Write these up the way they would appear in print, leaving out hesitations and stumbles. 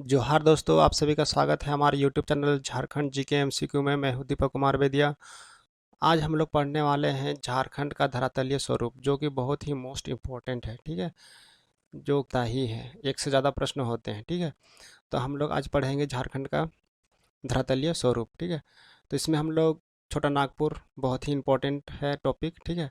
जोहार दोस्तों, आप सभी का स्वागत है हमारे YouTube channel Jharkhand GK MCQ में। मैं हूं दीपक कुमार बेदिया। आज हम लोग पढ़ने वाले हैं झारखंड का धरातलीय स्वरूप, जो कि बहुत ही मोस्ट इम्पोर्टेंट है। ठीक है, जो होता ही है, एक से ज़्यादा प्रश्न होते हैं। ठीक है, तो हम लोग आज पढ़ेंगे झारखंड का धरातलीय स्वरूप। ठीक है, तो इसमें हम लोग छोटा नागपुर बहुत ही इम्पोर्टेंट है टॉपिक। ठीक है,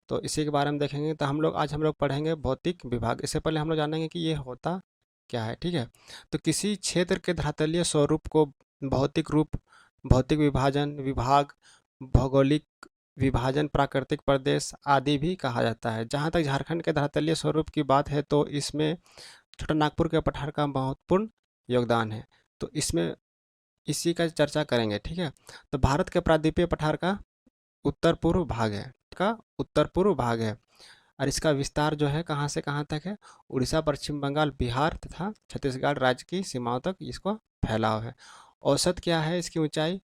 तो इसी के बारे में देखेंगे। तो हम लोग पढ़ेंगे भौतिक विभाग। इससे पहले हम लोग जानेंगे कि ये होता क्या है। ठीक है, तो किसी क्षेत्र के धरातलीय स्वरूप को भौतिक रूप, भौतिक विभाजन, विभाग, भौगोलिक विभाजन, प्राकृतिक प्रदेश आदि भी कहा जाता है। जहाँ तक झारखंड के धरातलीय स्वरूप की बात है, तो इसमें छोटा नागपुर के पठार का महत्वपूर्ण योगदान है। तो इसमें इसी का चर्चा करेंगे। ठीक है, तो भारत के प्रायद्वीपीय पठार का उत्तर पूर्व भाग है, उत्तर पूर्व भाग है। और इसका विस्तार जो है कहाँ से कहाँ तक है? उड़ीसा, पश्चिम बंगाल, बिहार तथा छत्तीसगढ़ राज्य की सीमाओं तक इसको फैलाव है। औसत क्या है इसकी ऊंचाई?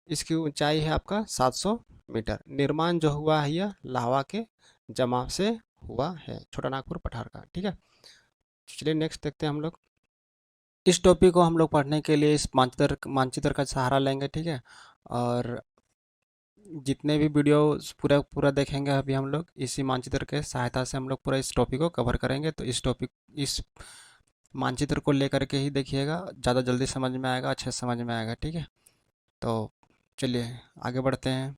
इसकी ऊंचाई है आपका 700 मीटर। निर्माण जो हुआ है यह लावा के जमाव से हुआ है, छोटा नागपुर पठार का। ठीक है, चलिए नेक्स्ट देखते हैं हम लोग। इस टॉपिक को हम लोग पढ़ने के लिए इस मानचित्र का सहारा लेंगे। ठीक है, और जितने भी वीडियो पूरा पूरा देखेंगे अभी हम लोग इसी मानचित्र के सहायता से हम लोग पूरा इस टॉपिक को कवर करेंगे। तो इस मानचित्र को लेकर के ही देखिएगा, ज़्यादा जल्दी समझ में आएगा, अच्छे से समझ में आएगा। ठीक है, तो चलिए आगे बढ़ते हैं।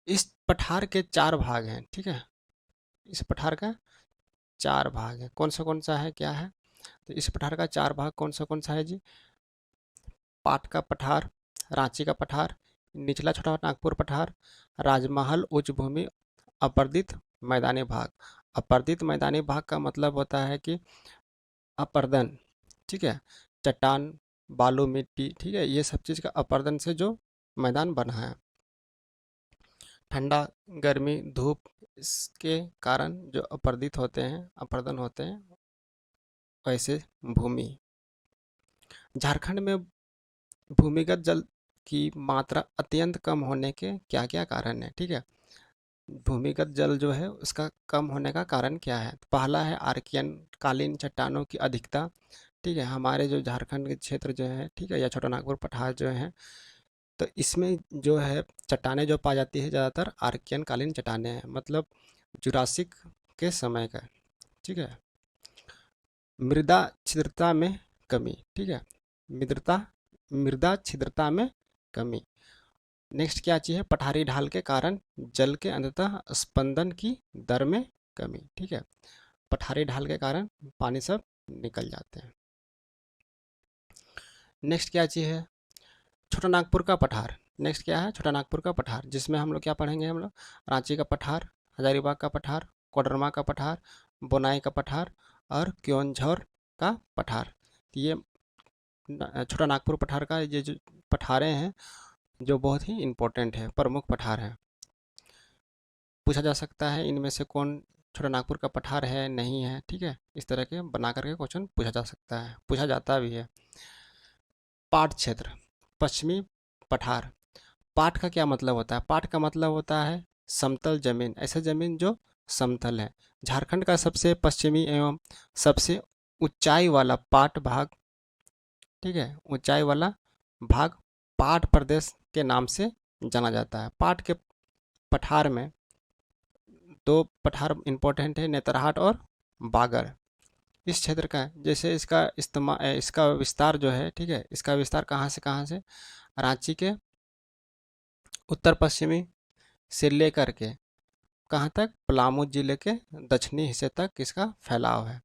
इस पठार के 4 भाग हैं। ठीक है, इस पठार का 4 भाग है। कौन सा है, क्या है? तो इस पठार का 4 भाग कौन सा है जी? पाट का पठार, रांची का पठार, निचला छोटा नागपुर पठार, राजमहल उच्च भूमि, अपर्दित मैदानी भाग। अपर्दित मैदानी भाग का मतलब होता है कि अपर्दन। ठीक है, चट्टान, बालू, मिट्टी, ठीक है, ये सब चीज़ का अपर्दन से जो मैदान बना है। ठंडा, गर्मी, धूप, इसके कारण जो अपर्दित होते हैं, अपर्दन होते हैं, वैसे भूमि। झारखंड में भूमिगत जल की मात्रा अत्यंत कम होने के क्या क्या कारण है? ठीक है, भूमिगत जल जो है उसका कम होने का कारण क्या है? तो पहला है आर्कियन कालीन चट्टानों की अधिकता। ठीक है, हमारे जो झारखंड के क्षेत्र जो है, ठीक है, या छोटा नागपुर पठार जो है, तो इसमें जो है चट्टानें जो पाई जाती है ज़्यादातर आर्कियन कालीन चट्टानें हैं, मतलब जुरासिक के समय का। ठीक है, मृदा छिद्रता में कमी। ठीक है, मृदा मृदा छिद्रता में कमी। नेक्स्ट क्या चीज़ है? पठारी ढाल के कारण जल के अंततः स्पंदन की दर में कमी। ठीक है, पठारी ढाल के कारण पानी सब निकल जाते हैं। नेक्स्ट क्या चीज़ है? छोटा नागपुर का पठार। नेक्स्ट क्या है? छोटा नागपुर का पठार, जिसमें हम लोग क्या पढ़ेंगे? हम लोग रांची का पठार, हजारीबाग का पठार, कोडरमा का पठार, बोनाई का पठार और क्योंझौर का पठार। तो ये छोटा नागपुर पठार का ये जो पठारे हैं, जो बहुत ही इम्पोर्टेंट है, प्रमुख पठार है। पूछा जा सकता है इनमें से कौन छोटा नागपुर का पठार है, नहीं है। ठीक है, इस तरह के बना करके क्वेश्चन पूछा जा सकता है, पूछा जाता भी है। पाट क्षेत्र, पश्चिमी पठार। पाट का क्या मतलब होता है? पाट का मतलब होता है समतल जमीन, ऐसा जमीन जो समतल है। झारखंड का सबसे पश्चिमी एवं सबसे ऊंचाई वाला पाट भाग, ठीक है, ऊंचाई वाला भाग पाट प्रदेश के नाम से जाना जाता है। पाट के पठार में 2 पठार इंपॉर्टेंट है, नेतरहाट और बागर। इस क्षेत्र का जैसे इसका विस्तार जो है, ठीक है, इसका विस्तार कहाँ से? रांची के उत्तर पश्चिमी से लेकर के कहाँ तक? पलामू जिले के दक्षिणी हिस्से तक इसका फैलाव है।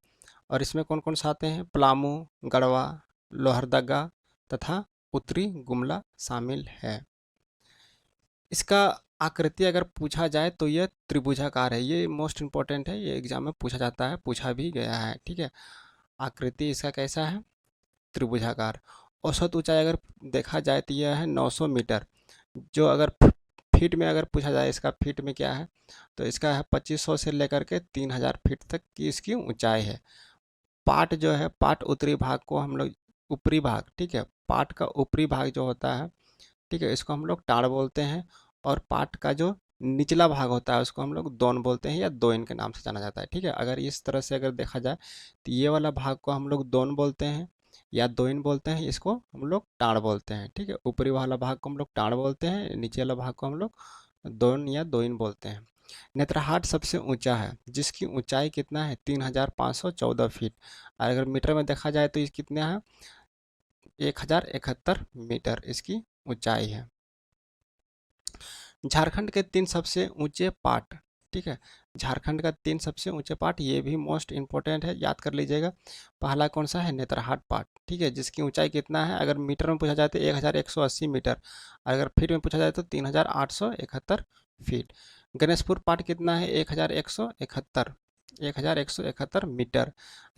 और इसमें कौन कौन से आते हैं? पलामू, गढ़वा, लोहरदगा तथा उत्तरी गुमला शामिल है। इसका आकृति अगर पूछा जाए तो यह त्रिभुजाकार है। ये मोस्ट इम्पोर्टेंट है, ये एग्जाम में पूछा जाता है, पूछा भी गया है। ठीक है, आकृति इसका कैसा है? त्रिभुजाकार। औसत ऊंचाई अगर देखा जाए तो यह है 900 मीटर। जो अगर फीट में अगर पूछा जाए, इसका फीट में क्या है, तो इसका है 2500 से लेकर के 3000 फीट तक की इसकी ऊंचाई है। पाट जो है, पाट उत्तरी भाग को हम लोग ऊपरी भाग, ठीक है, पाट का ऊपरी भाग जो होता है, ठीक है, इसको हम लोग टाड़ बोलते हैं। और पाट का जो निचला भाग होता है उसको हम लोग दोन बोलते हैं या दोइन के नाम से जाना जाता है। ठीक है, अगर इस तरह से अगर देखा जाए तो ये वाला भाग को हम लोग दोन बोलते हैं या दोइन बोलते हैं, इसको हम लोग टाड़ बोलते हैं। ठीक है, ऊपरी वाला भाग को हम लोग टाड़ बोलते हैं, नीचे वाला भाग को हम लोग दोन या दोइन बोलते हैं। नेत्रहाट सबसे ऊंचा है, जिसकी ऊंचाई कितना है 3514 फीट। और अगर मीटर में देखा जाए तो ये कितना है 1071 मीटर इसकी ऊंचाई है। झारखंड के 3 सबसे ऊंचे पार्ट। ठीक है, झारखंड का 3 सबसे ऊंचे पार्ट, ये भी मोस्ट इंपॉर्टेंट है, याद कर लीजिएगा। पहला कौन सा है, नेतरहाट पार्ट। ठीक है, जिसकी ऊंचाई कितना है, अगर मीटर में पूछा जाए तो 1180 मीटर, और अगर फीट में पूछा जाए तो 3871 फीट। गणेशपुर पार्ट कितना है 1171 मीटर।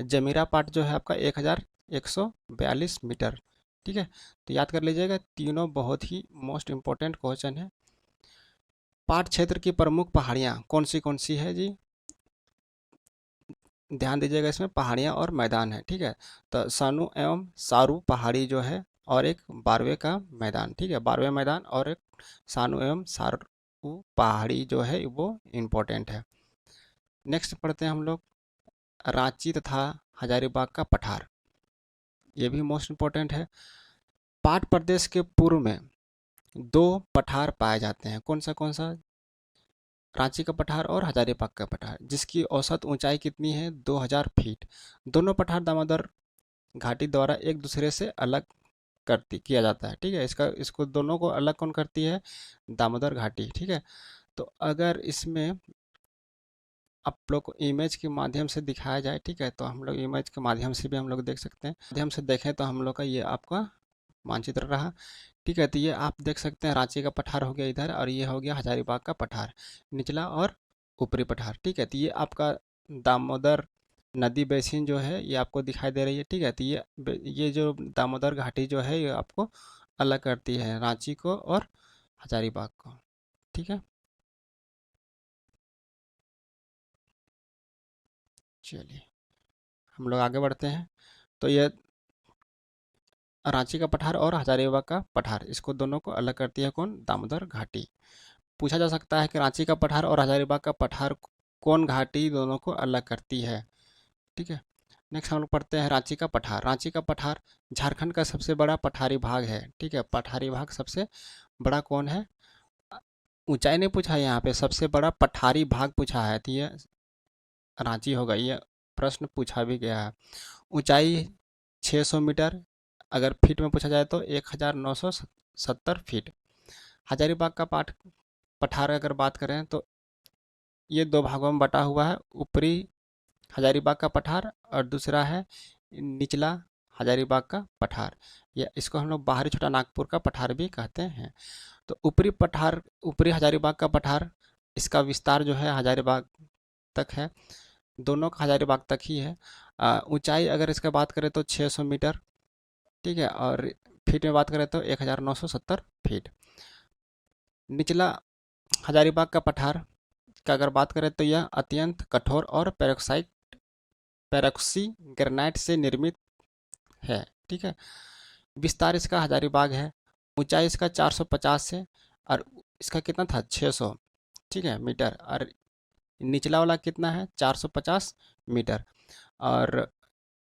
जमीरा पार्ट जो है आपका 1142 मीटर। ठीक है, तो याद कर लीजिएगा, तीनों बहुत ही मोस्ट इंपॉर्टेंट क्वेश्चन है। पाट क्षेत्र की प्रमुख पहाड़ियाँ कौन सी है जी, ध्यान दीजिएगा, इसमें पहाड़ियाँ और मैदान है। ठीक है, तो सानू एवं सारू पहाड़ी जो है, और एक बारवे का मैदान। ठीक है, बारवे मैदान और एक सानू एवं सारू पहाड़ी जो है वो इम्पोर्टेंट है। नेक्स्ट पढ़ते हैं हम लोग रांची तथा हजारीबाग का पठार, ये भी मोस्ट इम्पोर्टेंट है। पाट प्रदेश के पूर्व में दो पठार पाए जाते हैं, कौन सा, रांची का पठार और हजारीबाग का पठार, जिसकी औसत ऊंचाई कितनी है 2000 फीट। दोनों पठार दामोदर घाटी द्वारा एक दूसरे से अलग करती किया जाता है। ठीक है, इसको दोनों को अलग कौन करती है, दामोदर घाटी। ठीक है, तो अगर इसमें आप लोग को इमेज के माध्यम से दिखाया जाए, ठीक है, तो हम लोग इमेज के माध्यम से भी हम लोग देख सकते हैं। माध्यम से देखें तो हम लोग का ये आपका मानचित्र रहा। ठीक है, तो ये आप देख सकते हैं रांची का पठार हो गया इधर, और ये हो गया हजारीबाग का पठार, निचला और ऊपरी पठार। ठीक है, तो ये आपका दामोदर नदी बेसिन जो है ये आपको दिखाई दे रही है। ठीक है, तो ये जो दामोदर घाटी जो है ये आपको अलग करती है रांची को और हजारीबाग को। ठीक है, चलिए हम लोग आगे बढ़ते हैं। तो ये रांची का पठार और हजारीबाग का पठार, इसको दोनों को अलग करती है कौन, दामोदर घाटी। पूछा जा सकता है कि रांची का पठार और हजारीबाग का पठार कौन घाटी दोनों को अलग करती है। ठीक है, नेक्स्ट हम लोग पढ़ते हैं रांची का पठार। रांची का पठार झारखंड का सबसे बड़ा पठारी भाग है। ठीक है, पठारी भाग सबसे बड़ा कौन है, ऊंचाई नहीं पूछा है, यहाँ पे सबसे बड़ा पठारी भाग पूछा है, तो ये रांची होगा, ये प्रश्न पूछा भी गया है। ऊंचाई 600 मीटर, अगर फीट में पूछा जाए तो 1970 फीट। हजारीबाग का पठार अगर बात करें तो ये दो भागों में बटा हुआ है, ऊपरी हजारीबाग का पठार और दूसरा है निचला हजारीबाग का पठार, या इसको हम लोग बाहरी छोटा नागपुर का पठार भी कहते हैं। तो ऊपरी हजारीबाग का पठार, इसका विस्तार जो है हजारीबाग तक है, दोनों का हजारीबाग तक ही है। ऊंचाई अगर इसका बात करें तो 600 मीटर। ठीक है, और फीट में बात करें तो 1970 फीट। निचला हजारीबाग का पठार का अगर बात करें तो यह अत्यंत कठोर और पेरोक्सी ग्रेनाइट से निर्मित है। ठीक है, विस्तार इसका हजारीबाग है, ऊंचाई इसका 450 से, और इसका कितना था 600, ठीक है, मीटर, और निचला वाला कितना है 450 मीटर। और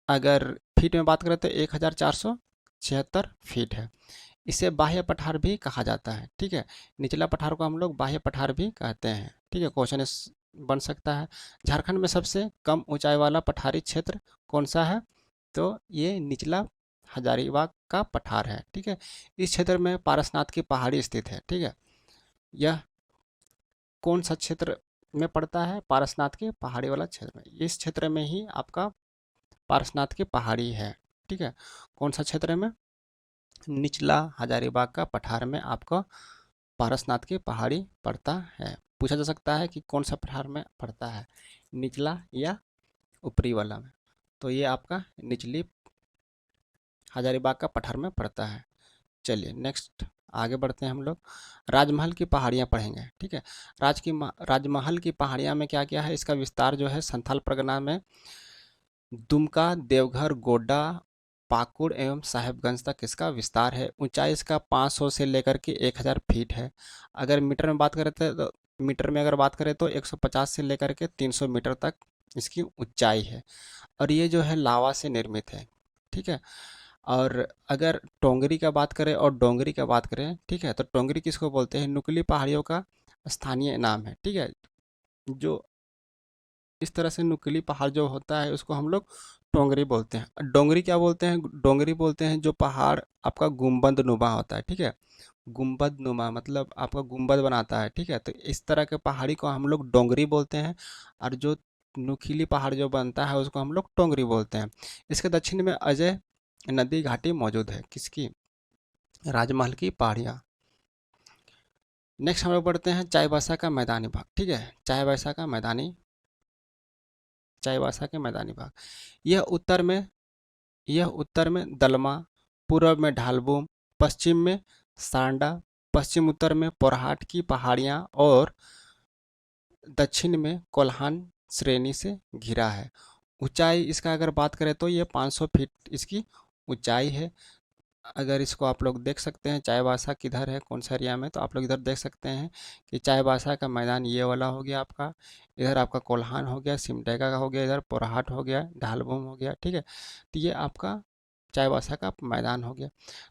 अगर फीट में बात करें तो 1476 फीट है। इसे बाह्य पठार भी कहा जाता है। ठीक है, निचला पठार को हम लोग बाह्य पठार भी कहते हैं। ठीक है, क्वेश्चन बन सकता है। झारखंड में सबसे कम ऊंचाई वाला पठारी क्षेत्र कौन सा है, तो ये निचला हजारीबाग का पठार है। ठीक है, इस क्षेत्र में पारसनाथ की पहाड़ी स्थित है। ठीक है, यह कौन सा क्षेत्र में पड़ता है, पारसनाथ की पहाड़ी वाला क्षेत्र में, इस क्षेत्र में ही आपका पारसनाथ की पहाड़ी है। ठीक है, कौन सा क्षेत्र में, निचला हजारीबाग का पठार में आपको पारसनाथ की पहाड़ी पड़ता है। पूछा जा सकता है कि कौन सा पठार में पड़ता है, निचला या ऊपरी वाला में, तो ये आपका निचली हजारीबाग का पठार में पड़ता है। चलिए नेक्स्ट आगे बढ़ते हैं हम लोग, राजमहल की पहाड़ियाँ पढ़ेंगे। ठीक है, राजमहल की पहाड़ियाँ में क्या क्या है, इसका विस्तार जो है संथाल परगना में दुमका, देवघर, गोड्डा, पाकुड़ एवं साहेबगंज तक इसका विस्तार है। ऊंचाई इसका 500 से लेकर के 1000 फीट है। अगर मीटर में बात करें तो मीटर में अगर बात करें तो 150 से लेकर के 300 मीटर तक इसकी ऊंचाई है, और ये जो है लावा से निर्मित है। ठीक है। और अगर टोंगरी का बात करें और डोंगरी का बात करें, ठीक है, तो टोंगरी किसको बोलते हैं? नुकीली पहाड़ियों का स्थानीय नाम है। ठीक है। जो इस तरह से नुकीली पहाड़ जो होता है उसको हम लोग टोंगरी बोलते हैं। डोंगरी क्या बोलते हैं? डोंगरी बोलते हैं जो पहाड़ आपका गुंबद नुमा होता है। ठीक है। गुंबद नुमा मतलब आपका गुंबद बनाता है। ठीक है। तो इस तरह के पहाड़ी को हम लोग डोंगरी बोलते हैं, और जो नुकीली पहाड़ जो बनता है उसको हम लोग टोंगरी बोलते हैं। इसके दक्षिण में अजय नदी घाटी मौजूद है। किसकी? राजमहल की पहाड़ियाँ। नेक्स्ट हम लोग पढ़ते हैं चाईबासा का मैदानी भाग। ठीक है। चाईबासा के मैदानी भाग। यह उत्तर में यह उत्तर में दलमा, पूर्व में ढालबुम, पश्चिम में सांडा, पश्चिम उत्तर में पोरहाट की पहाड़ियाँ और दक्षिण में कोल्हान श्रेणी से घिरा है। ऊंचाई इसका अगर बात करें तो ये 500 फीट इसकी ऊंचाई है। अगर इसको आप लोग देख सकते हैं चाईबासा किधर है, कौन सा एरिया में, तो आप लोग इधर देख सकते हैं कि चाईबासा का मैदान ये वाला हो गया आपका, इधर आपका कोल्हान हो गया, सिमडेगा का हो गया, इधर पोरहाट हो गया, ढालबुम हो गया। ठीक है। तो ये आपका चाईबासा का मैदान हो गया।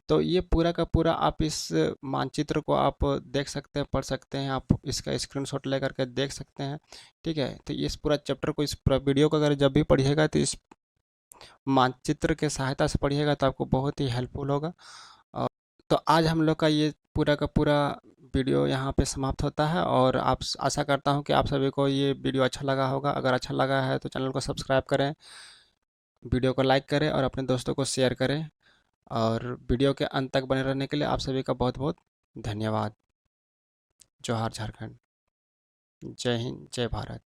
तो ये पूरा का पूरा आप इस मानचित्र को आप देख सकते हैं, पढ़ सकते हैं, आप इसका स्क्रीनशॉट लेकर के देख सकते हैं। ठीक है। तो इस पूरा चैप्टर को, इस पूरा वीडियो को अगर जब भी पढ़िएगा तो इस मानचित्र के सहायता से पढ़िएगा तो आपको बहुत ही हेल्पफुल होगा। और तो आज हम लोग का ये पूरा का पूरा वीडियो यहाँ पे समाप्त होता है, और आप आशा करता हूँ कि आप सभी को ये वीडियो अच्छा लगा होगा। अगर अच्छा लगा है तो चैनल को सब्सक्राइब करें, वीडियो को लाइक करें और अपने दोस्तों को शेयर करें। और वीडियो के अंत तक बने रहने के लिए आप सभी का बहुत बहुत धन्यवाद। जोहार झारखंड। जय हिंद, जय भारत।